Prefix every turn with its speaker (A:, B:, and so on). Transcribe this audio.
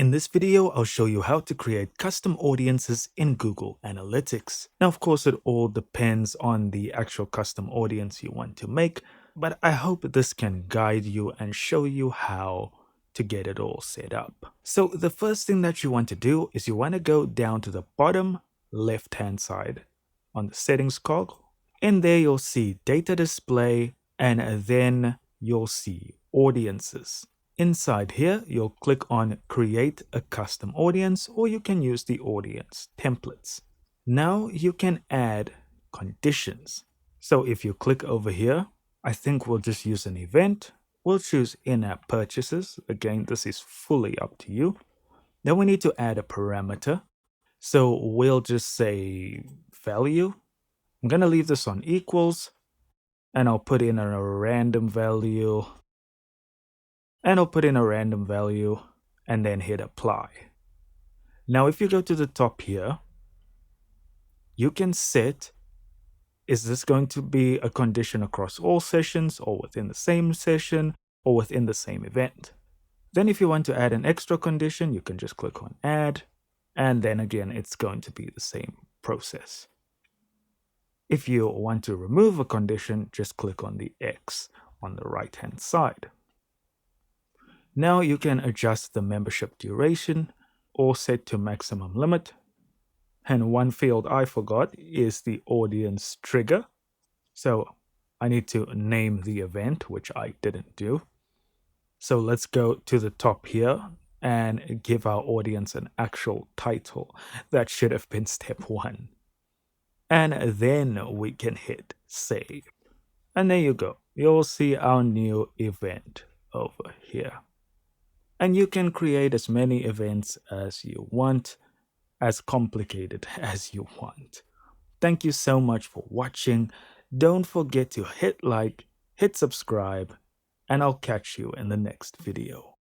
A: In this video, I'll show you how to create custom audiences in Google Analytics. Now, of course, it all depends on the actual custom audience you want to make, but I hope this can guide you and show you how to get it all set up. So the first thing that you want to do is you want to go down to the bottom left-hand side on the settings cog. In there, you'll see data display, and then you'll see audiences. Inside here, you'll click on create a custom audience, or you can use the audience templates. Now you can add conditions. So if you click over here, I think we'll just use an event. We'll choose in-app purchases. Again, this is fully up to you. Then we need to add a parameter. So we'll just say value. I'm going to leave this on equals, and I'll put in a random value. And I'll put in a random value and then hit apply. Now, if you go to the top here, you can set, is this going to be a condition across all sessions or within the same session or within the same event? Then if you want to add an extra condition, you can just click on add, and then again, it's going to be the same process. If you want to remove a condition, just click on the X on the right-hand side. Now you can adjust the membership duration or set to maximum limit. And one field I forgot is the audience trigger. So I need to name the event, which I didn't do. So let's go to the top here and give our audience an actual title. That should have been step 1. And then we can hit save. And there you go. You'll see our new event over here. And you can create as many events as you want, as complicated as you want. Thank you so much for watching. Don't forget to hit like, hit subscribe, and I'll catch you in the next video.